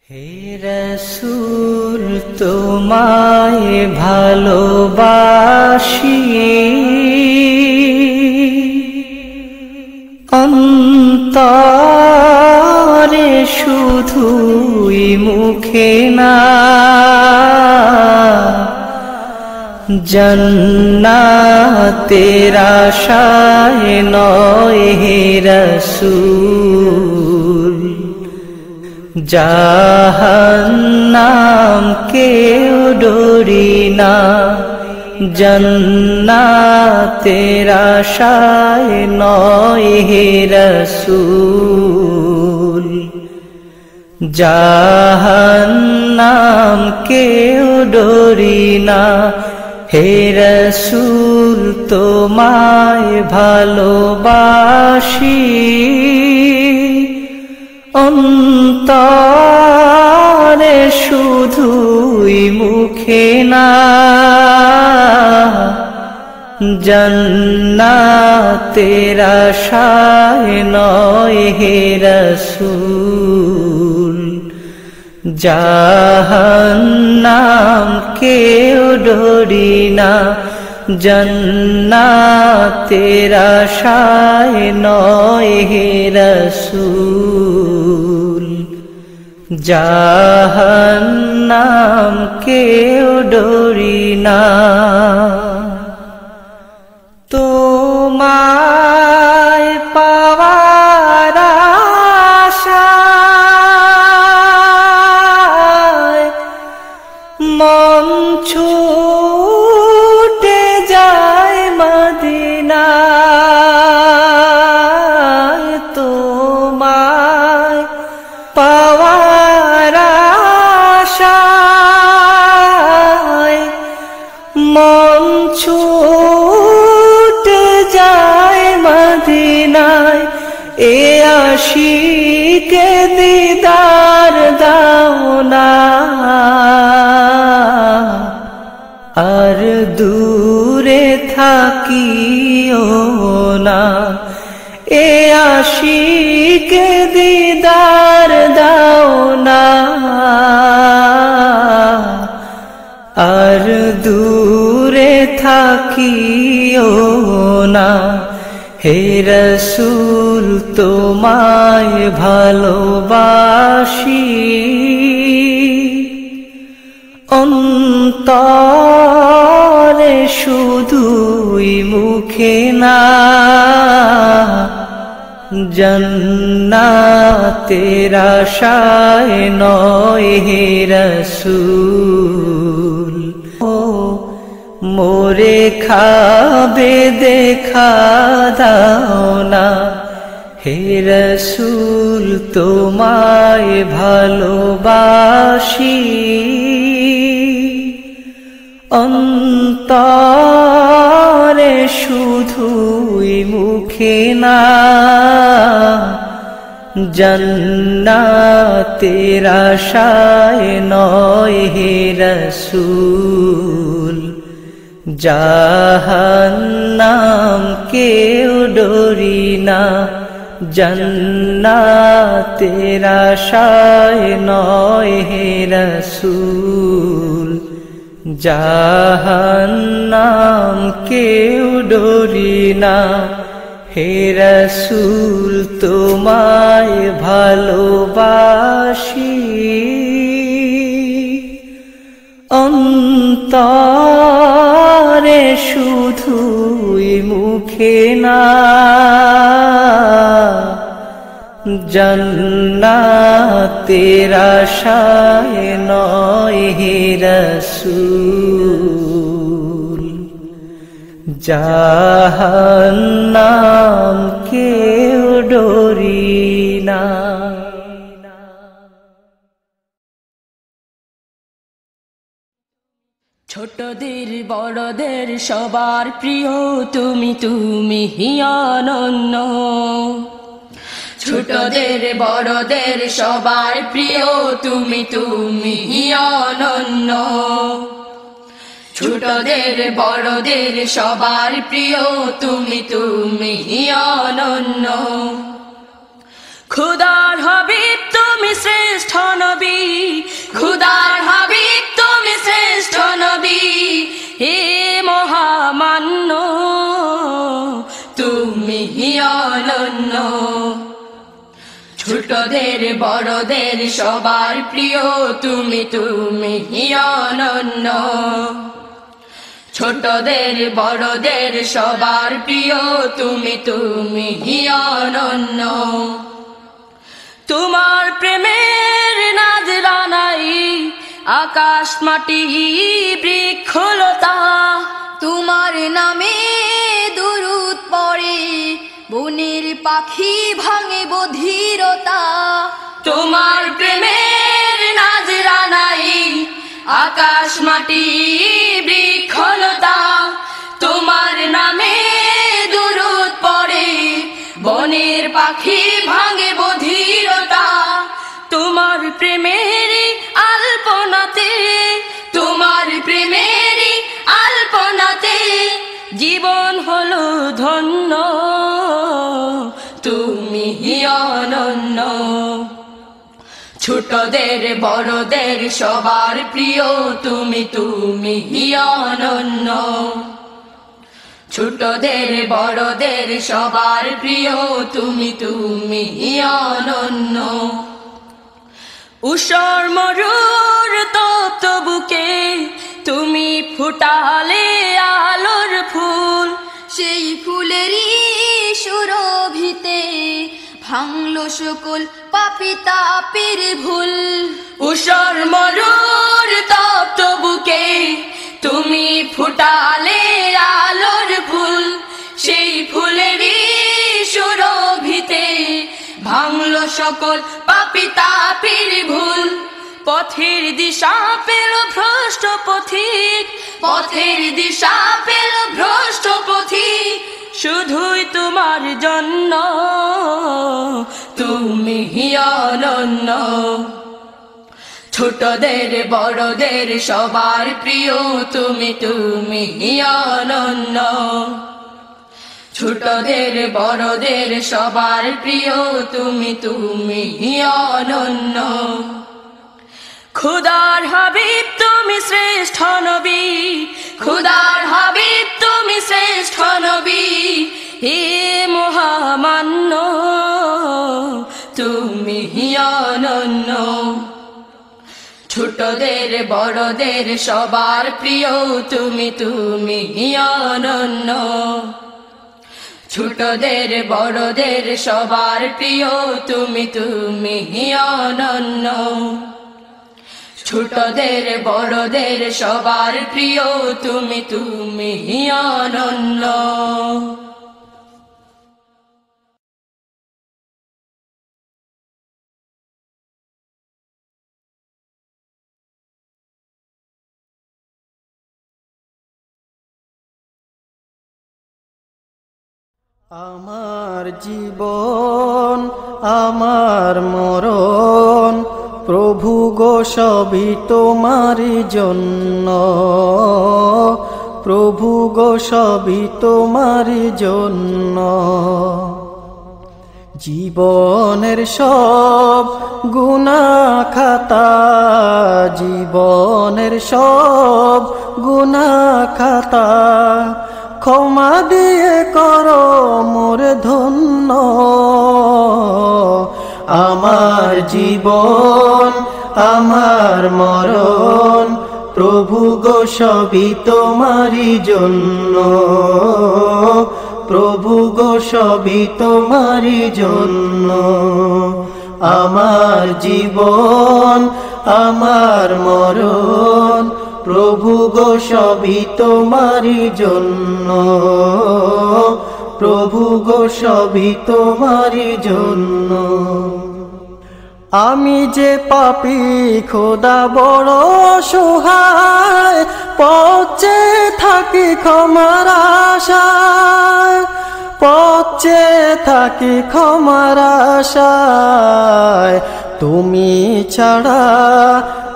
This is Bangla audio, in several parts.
হে রাসূল তোমায় ভালোবাসি, অন্তরে শুধুই মুখে না, জান্নাতের আশায় নয় হে রাসূল, জাহান্নাম কেউ ডরি না, জান্নাতের আশায় নয় হে রাসূল, জাহান্নাম কেউ ডরি না। হে রাসূল তোমায় ভালোবাসি, অন্তরে শুধুই মুখে না, জান্নাতের আশায় নয় হে রাসূল, জাহান্নাম কেউ ডরি না, জান্নাতের আশায় নয় হে রাসূল, জাহান্নাম কেউ ডরি না। তোমায় পাওয়ার আশায় মন ছুটে যায় মদিনায়, তোমায় পাওয়ার আশায় মন ছুটে যায় মদিনায়, এ আশিকে দিদার দাও না, আর দূরে থাকিও না, এ আশিকে দিদার দাও না, আর দূরে থাকিও না। হে রাসূল তোমায় ভালোবাসি, অন্তরে শুধুই মুখে না, জান্নাতের আশায় নয় হে রাসূল, ও মোরে খাবে দেখা দাও না। হে রাসূল তোমায় ভালোবাসি, অন্তরে শুধুই মুখে না, জান্নাতের আশায় নয় হে রাসূল, জাহান্নাম কেউ ডরি না, জান্নাতের আশায় নয় হে রাসূল, জাহান্নাম কেউ ডরি না। হে রাসূল তোমায় ভালোবাসি, অন্তরে শুধুই মুখে না, জান্নাতের আশায় নয় হে রাসূল, জাহান্নাম কেউ ডরি না। ছোটদের বড়দের সবার প্রিয় তুমি, তুমি অনন্য। ছোটদের বড়দের সবার প্রিয় তুমি, তুমি অনন্য। ছোটদের বড়দের সবার প্রিয় তুমি, তুমি অনন্য। খোদার হাবিব তুমি শ্রেষ্ঠ নবী, খুদার হাবিব তুমি শ্রেষ্ঠ নবী, হে মহামান্য তুমি অনন্য। ছোটদের বড়দের সবার প্রিয় তুমি অনন্য। ছোটদের বড়দের সবার প্রিয় তুমি অনন্য। তোমার প্রেমের নাজরানাই আকাশ মাটি বৃক্ষলতা, তোমার নামে দুরূদ পড়ে বনের পাখি ভাঙে বধিরতা। তোমার প্রেমের নাজরানাই আকাশ মাটি বৃক্ষলতা, তোমার নামে দুরূদ পড়ে বনের পাখি ভাঙে বধিরতা। তোমার প্রেমেরই আলপনাতে, তোমার প্রেমেরই আলপনাতে জীবন হলো ধন্য তুমি অনন্য। ছোটদের বড়দের সবার প্রিয় তুমি অনন্য। ছোটদের বড়দের সবার প্রিয় তুমি অনন্য। উষর মরুর তপ্ত বুকে তুমি ফুটালে আলোর ফুল, সেই ফুলেরই সুরভিতে ভাঙলো সকল পাপী তাপের ভুল। উষর মরুর তপ্ত বুকে তুমি ফুটালে আলোর ফুল, সেই ফুলেরই সুরভিতে ভাঙলো সকল পাপী তাপের ভুল। পথের দিশা পেল ভ্রষ্ট পথিক, পথের দিশা পেল ভ্রষ্ট পথিক, শুধুই তোমার জন্য তুমি অনন্য। ছোটদের বড়দের সবার প্রিয় তুমি অনন্য। ছোটদের বড়দের সবার প্রিয় তুমি অনন্য। খুদার হাবিব তুমি শ্রেষ্ঠ নবী, খুদার হাবিব তুমি শ্রেষ্ঠ নবী, হে মহামান্য তুমি অনন্য। ছোটদের বড়দের সবার প্রিয় তুমি অনন্য। ছোটদের বড়দের সবার প্রিয় তুমি অনন্য। ছোটদের বড়দের সবার প্রিয় তুমি অনন্য। আমার জীবন আমার মরণ প্রভু গো সবই তোমারই জন্য, প্রভু গো সবই তোমারই জন্য। জীবনের সব গুনাহ খাতা, জীবনের সব গুনাহ খাতা ক্ষমা দিয়ে করো মোরে ধন্য। আমার জীবন আমার মরণ প্রভু গো সবই তোমারই জন্য, প্রভু গো সবই তোমারই জন্য। আমার জীবন আমার মরণ প্রভু গো সবই তোমারই জন্য, প্রভু গো সবই তোমারই জন্য। আমি যে পাপী খোদা বড় অসহায়, পথে থাকি ক্ষমার আশায়, পথে থাকি ক্ষমার আশায়। তুমি ছাড়া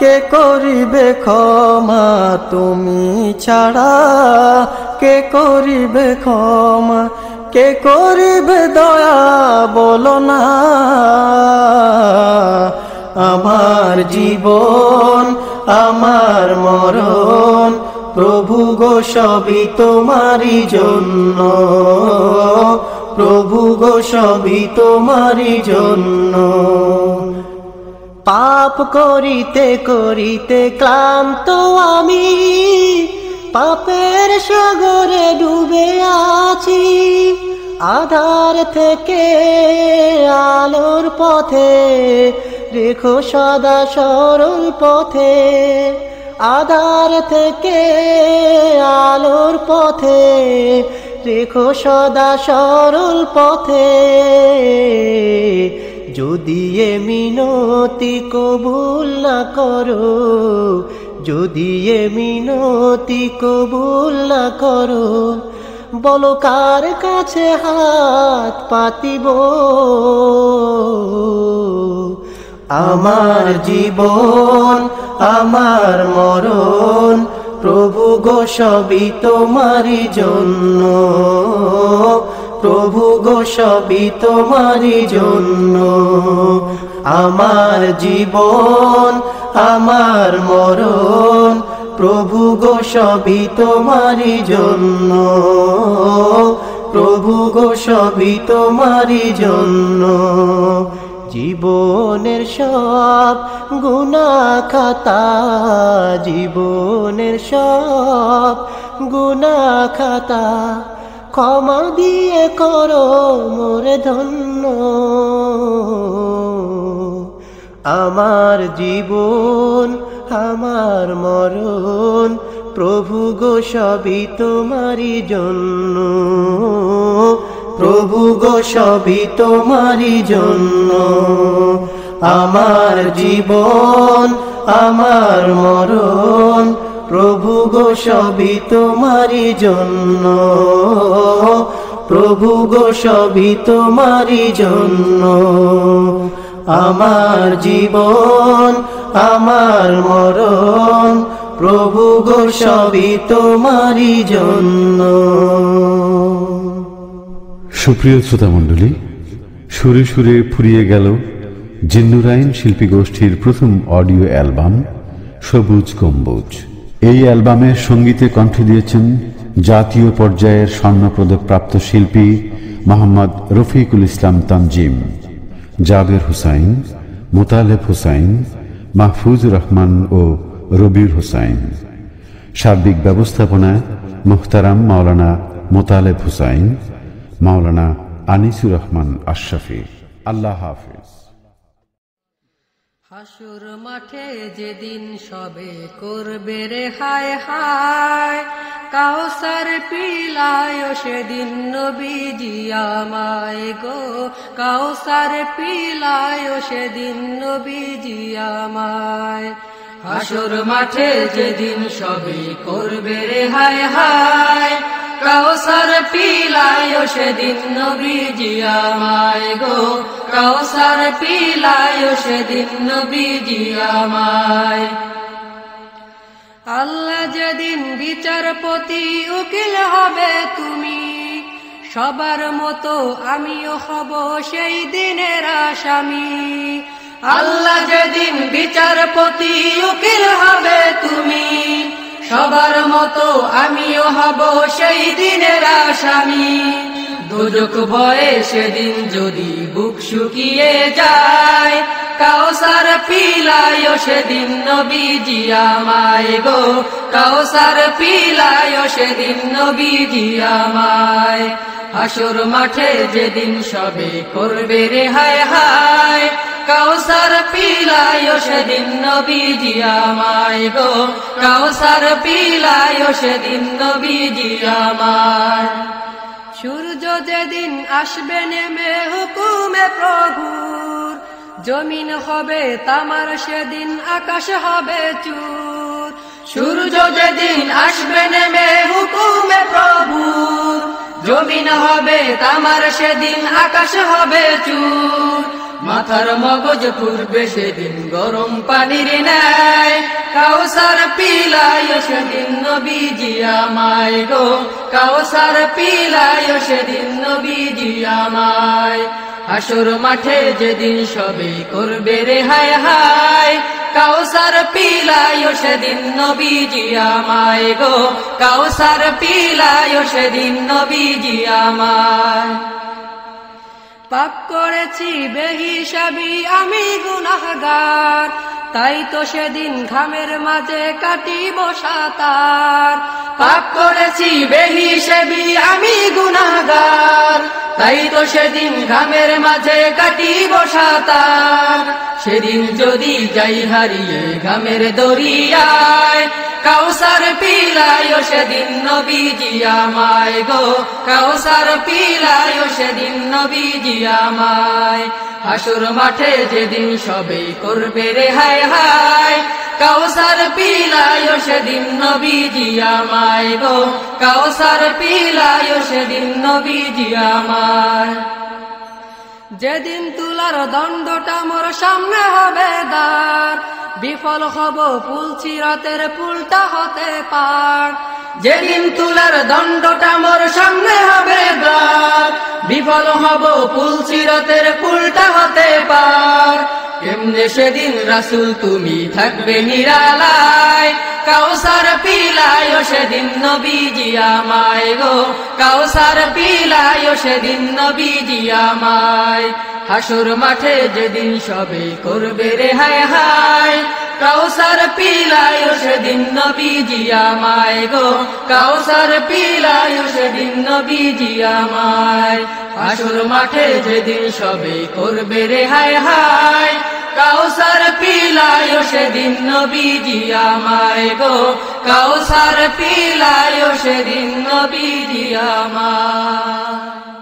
কে করিবে ক্ষমা, তুমি ছাড়া কে করিবে ক্ষমা, কে করিবে দয়া বলো না। আমার জীবন আমার মরণ প্রভু গো সবই তোমারই জন্য, প্রভু গো সবই তোমারই জন্য। পাপ করিতে করিতে ক্লান্ত আমি, পাপের সাগরে ডুবে আছি। আধার থেকে আলোর পথে রেখো সদা সরল পথে, আধার থেকে আলোর পথে রেখো সদা সরল পথে। যদি এ মিনতি কবুল না করো, যদি এ মিনতি কবুল না করো, বলো কার কাছে হাত পাতিব। আমার জীবন আমার মরণ প্রভু গো সবই তোমারই জন্য, প্রভু গো সবই তোমারই জন্য। আমার জীবন আমার মরণ প্রভু গো সবই তোমারই জন্য, প্রভু গো সবই তোমারই জন্য। জীবনের সব গুনাহ খাতা, জীবনের সব গুনাহ খাতা ক্ষমা দিয়ে করো মোরে ধন্য। আমার জীবন আমার মরণ প্রভু গো সবই তোমারই জন্য, প্রভু গো সবই তোমারই জন্য। আমার জীবন আমার মরণ প্রভু গো সবই তোমারই জন্য, প্রভু গো সবই তোমারই জন্য। আমার জীবন আমার মরণ প্রভু গো সবই তোমারই জন্য। সুপ্রিয় শ্রোতা মণ্ডলী, সুরে সুরে ফুরিয়ে গেল জিন্নুরাইন শিল্পী গোষ্ঠীর প্রথম অডিও অ্যালবাম সবুজ গম্বুজ। এই অ্যালবামের সঙ্গীতে কণ্ঠ দিয়েছেন জাতীয় পর্যায়ের স্বর্ণপদক প্রাপ্ত শিল্পী মোহাম্মদ রফিকুল ইসলাম তানজিম, জাবের হুসাইন, মোতালেব হুসাইন, মাহফুজুর রহমান ও রবিউল হুসাইন। সার্বিক ব্যবস্থাপনায় মুহতারাম মাওলানা মোতালেব হুসাইন, মাওলানা আনিসুর রহমান আশরাফি। আল্লাহ হাফেজ। হাসুর মাঠে যেদিন সবে করবে রে হায় হায়, কাউসার পিলায় সেদিন নবীজি আমায় গো, কাউসার পিলায় সেদিন নবীজি আমায়। হাসুর মাঠে যেদিন সবে করবে রে হায় হায়, কাউসার পিলায় সেদিন নবীজি আমায় গো, কাউসার পিলায় সেদিন নবীজি আমায়। আল্লাহ যেদিন বিচারপতি উকিল হবে তুমি, সবার মতো আমিও হব সেই দিনের আসামি। আল্লাহ যেদিন বিচারপতি উকিল হবে তুমি, সবার মতো আমিও হব সেই দিনের আসামি। দোজখ ভয়ে সেদিন যদি বুক শুকিয়ে যায়, কাউসার পিলায় সেদিন নবীজি আমায় গো, কাউসার পিলায় সেদিন নবীজি আমায়। হাসর মাঠে যেদিন সবে করবে রে হায় হায়, কাউসার পিলায় সেদিন নবীজি আমায় গো, কাউসার পিলায় সেদিন নবীজি আমায়। সূর্য যেদিন আসবে নেমে হুকুমে প্রভুর, জমিন হবে তামার সেদিন আকাশ হবে চুর। সূর্য যেদিন আসবে নেমে হুকুমে প্রভুর, জমিন হবে তামার সেদিন আকাশ হবে চুর। মাথার মগজ পুরবে সেদিন গরম পানির ন্যায়, কাউসার পিলায় সেদিন নবীজি আমায় গো, কাউসার পিলায় সেদিন নবীজি আমায়। হাসর মাঠে যেদিন সবে করবে রে হায় হায় কাউসার পিলায় সেদিন নবীজি আমায় গো কাউসার পিলায় সেদিন নবীজি আমায় পাপ করেছি বেহিসাবি আমি গুনাহগার তাই তো সেদিন ঘামের মাঝে কাটিব সাঁতার পাপ করেছি বেহিসাবি আমি গুনাহগার তাই তো সেদিন ঘামের মাঝে কাটিব সাঁতার সেদিন যদি যাই হারিয়ে ঘামের দরিয়ায় কাউসার পিলায় সেদিন নবীজি আমায় গো কাউসার পিলায় সেদিন নবীজি আমায় হাসর মাঠে যেদিন সবে করবে রে হায় হায় কাউসার পিলায় সেদিন নবীজি আমায় গো কাউসার পিলায় সেদিন নবীজি আমায় যেদিন তুলার দণ্ডটা মোর সামনে হবে দাঁড় বিফল হব পুলসিরাতের পুলটা হতে পার যেদিন তুলার দণ্ডটা মোর সামনে হবে দ্বার বিফল হব পুলসিরাতের পুলটা হতে পার কেমনে সেদিন রাসূল তুমি থাকবে নিরালায় কাউসার পিলায় সেদিন নবীজি আমায় গো কাউসার পিলায় সেদিন নবীজি আমায় হাসর মাঠে যেদিন সবে করবে রে হায় হায় কাউসার পিলায় সেদিন নবীজি আমায় গো কাউসার পিলায় সেদিন নবীজি আমায় হাসর মাঠে যেদিন সবে করবে রে হায় হায় কাউসার পিলায় সেদিন নবীজি আমায় গো কাউসার পিলায় সেদিন নবীজি আমায়